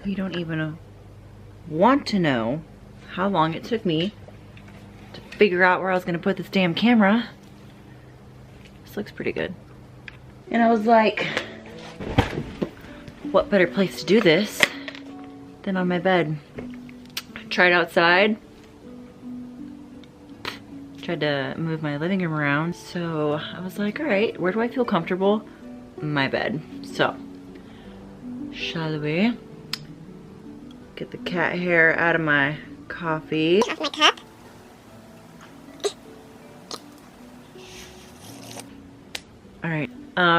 You don't even want to know how long it took me to figure out where I was gonna put this damn camera. This looks pretty good. And I was like, what better place to do this than on my bed? Tried outside. Tried to move my living room around. So I was like, all right, where do I feel comfortable? My bed. So, shall we get the cat hair out of my coffee? Off my cup. All right.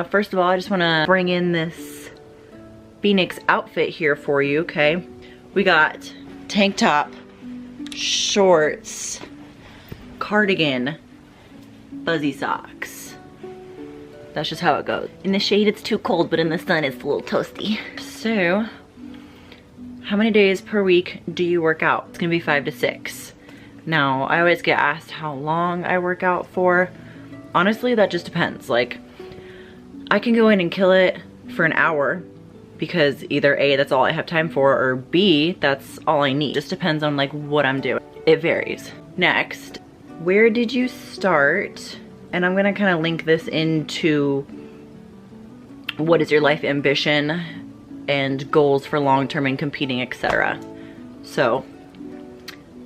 First of all, I just want to bring in this Phoenix outfit here for you, okay? We got tank top, shorts, cardigan, fuzzy socks. That's just how it goes. In the shade, it's too cold, but in the sun, it's a little toasty. So, how many days per week do you work out? It's gonna be 5 to 6. Now, I always get asked how long I work out for. Honestly, that just depends. Like, I can go in and kill it for an hour because either A, that's all I have time for, or B, that's all I need. Just depends on like what I'm doing. It varies. Next, where did you start? And I'm gonna kind of link this into what is your life ambition and goals for long-term and competing, etc. So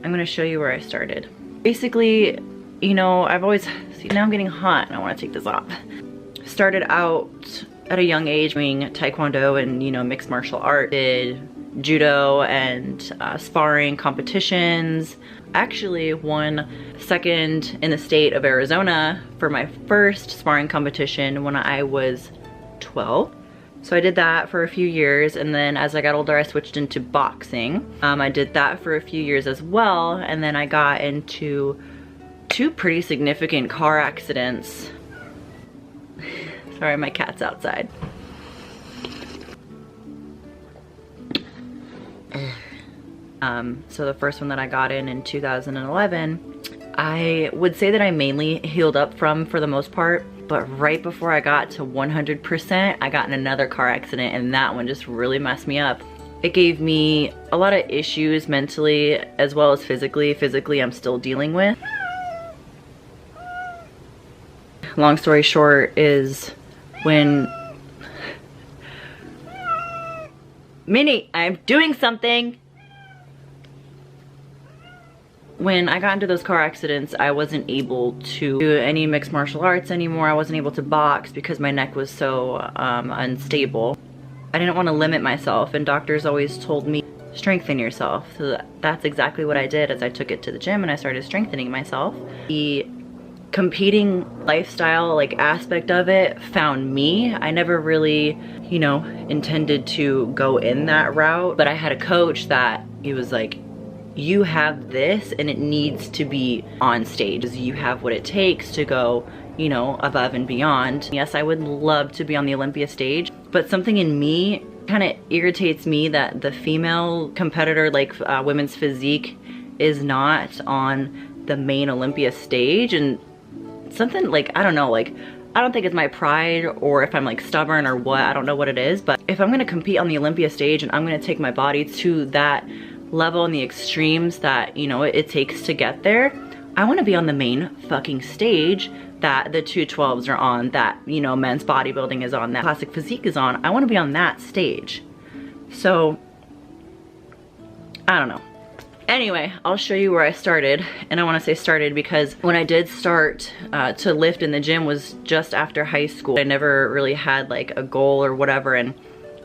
I'm gonna show you where I started. Basically, you know, I've always, see, now I'm getting hot and I wanna take this off. Started out at a young age doing taekwondo and, you know, mixed martial art. Did judo and sparring competitions. Actually won second in the state of Arizona for my first sparring competition when I was 12. So I did that for a few years, and then as I got older I switched into boxing. I did that for a few years as well, and then I got into 2 pretty significant car accidents. Sorry, my cat's outside. So the first one that I got in 2011, I would say that I mainly healed up from for the most part, but right before I got to 100%, I got in another car accident, and that one just really messed me up. It gave me a lot of issues mentally as well as physically. Physically, I'm still dealing with. Long story short is when Minnie, I'm doing something. When I got into those car accidents, I wasn't able to do any mixed martial arts anymore. I wasn't able to box because my neck was so unstable. I didn't want to limit myself, and doctors always told me, strengthen yourself. So that's exactly what I did as I took it to the gym and I started strengthening myself. The competing lifestyle like aspect of it found me. I never really, you know, intended to go in that route, but I had a coach that he was like, you have this and it needs to be on stage. You have what it takes to go, you know, above and beyond. Yes, I would love to be on the Olympia stage, but something in me kind of irritates me that the female competitor, like women's physique, is not on the main Olympia stage. And something like, I don't know, like, I don't think it's my pride or if I'm like stubborn or what, I don't know what it is, but if I'm gonna compete on the Olympia stage and I'm gonna take my body to that level and the extremes that, you know, it takes to get there, I want to be on the main fucking stage that the 212s are on, that, you know, men's bodybuilding is on, that classic physique is on. I want to be on that stage. So I don't know. Anyway, I'll show you where I started, and I want to say started because when I did start to lift in the gym was just after high school. I never really had like a goal or whatever, and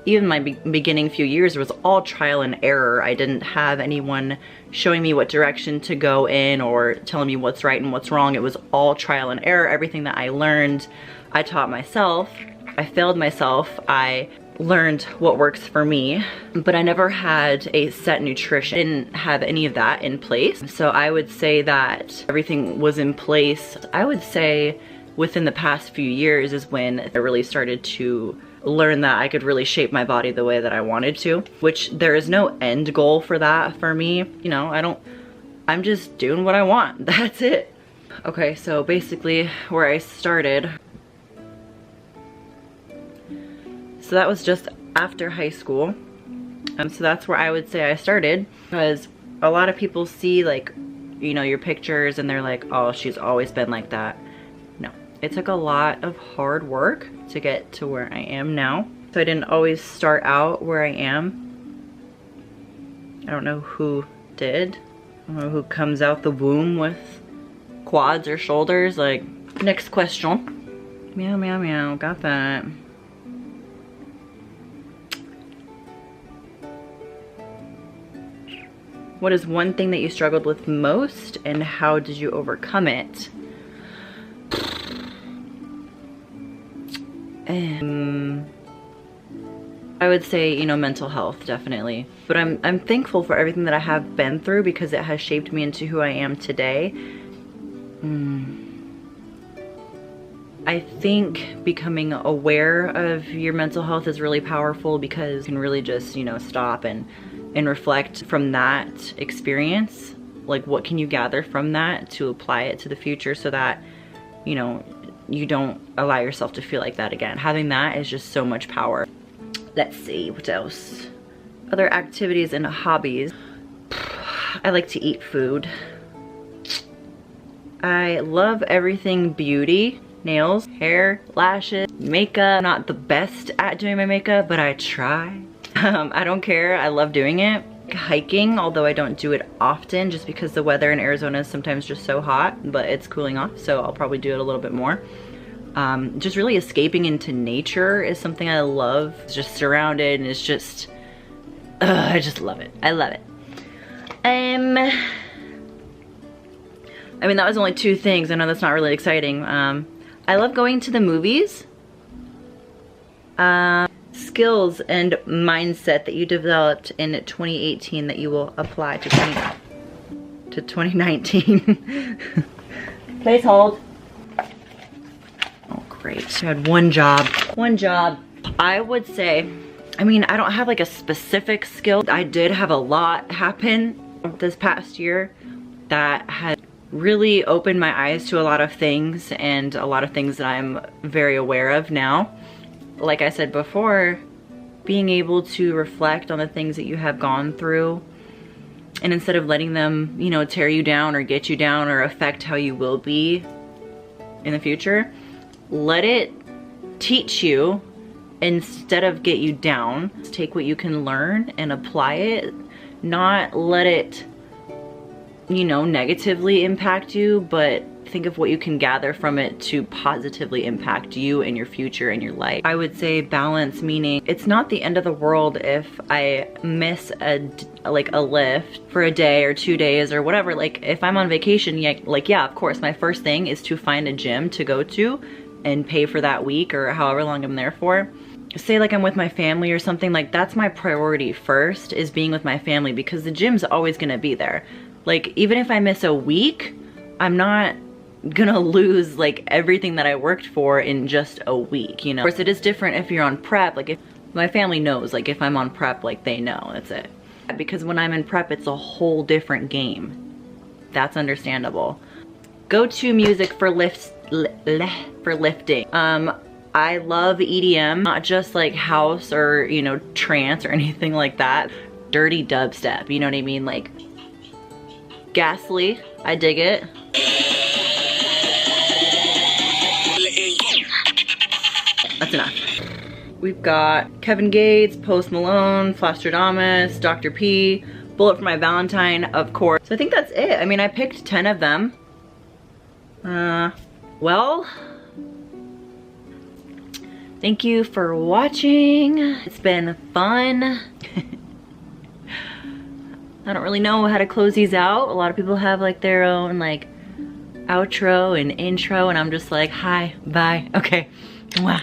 even my beginning few years was all trial and error. I didn't have anyone showing me what direction to go in or telling me what's right and what's wrong. It was all trial and error. Everything that I learned, I taught myself. I failed myself. I learned what works for me, but I never had a set nutrition. I didn't have any of that in place. So I would say that everything was in place. I would say within the past few years is when I really started to learn that I could really shape my body the way that I wanted to, which there is no end goal for that for me. You know, I'm just doing what I want. That's it. Okay, so basically where I started. So that was just after high school. So that's where I would say I started, because a lot of people see like, you know, your pictures and they're like, oh, she's always been like that. No, it took a lot of hard work to get to where I am now. So I didn't always start out where I am. I don't know who did. I don't know who comes out the womb with quads or shoulders. Like, next question. Meow, meow, meow, got that. What is one thing that you struggled with most and how did you overcome it? I would say, you know, mental health, definitely. But I'm thankful for everything that I have been through because it has shaped me into who I am today. I think becoming aware of your mental health is really powerful because you can really just, you know, stop and reflect from that experience. Like, what can you gather from that to apply it to the future so that, you know, you don't allow yourself to feel like that again. Having that is just so much power. Let's see, what else? Other activities and hobbies. I like to eat food. I love everything beauty. Nails, hair, lashes, makeup. Not the best at doing my makeup, but I try. I don't care, I love doing it. Hiking, although I don't do it often just because the weather in Arizona is sometimes just so hot, but it's cooling off, so I'll probably do it a little bit more. Just really escaping into nature is something I love. It's just surrounded and it's just, I just love it. I love it. I mean, that was only 2 things. I know that's not really exciting. I love going to the movies. Skills and mindset that you developed in 2018 that you will apply to 2019. Please hold. Oh, great. I had one job. One job. I would say, I mean, I don't have like a specific skill. I did have a lot happen this past year that has really opened my eyes to a lot of things and a lot of things that I'm very aware of now. Like I said before, being able to reflect on the things that you have gone through, and instead of letting them, you know, tear you down or get you down or affect how you will be in the future, let it teach you instead of get you down. Take what you can learn and apply it, not let it, you know, negatively impact you, but think of what you can gather from it to positively impact you and your future and your life. I would say balance, meaning it's not the end of the world if I miss a lift for a day or 2 days or whatever. Like, if I'm on vacation, yeah, of course, my first thing is to find a gym to go to and pay for that week or however long I'm there for. Say like I'm with my family or something, like that's my priority first, is being with my family, because the gym's always gonna be there. Like, even if I miss a week, I'm not gonna lose like everything that I worked for in just a week, you know? Of course, it is different if you're on prep. Like, if my family knows, like if I'm on prep, like they know, that's it. Because when I'm in prep, it's a whole different game. That's understandable. Go-to music for lifting. I love EDM, not just like house or, you know, trance or anything like that. Dirty dubstep, you know what I mean? Like, Ghastly, I dig it. That's enough. We've got Kevin Gates, Post Malone, Flosstradamus, Dr. P, Bullet for My Valentine, of course. So I think that's it. I mean, I picked 10 of them. Well, thank you for watching. It's been fun. I don't really know how to close these out. A lot of people have like their own like outro and intro, and I'm just like, hi, bye, okay. Mwah.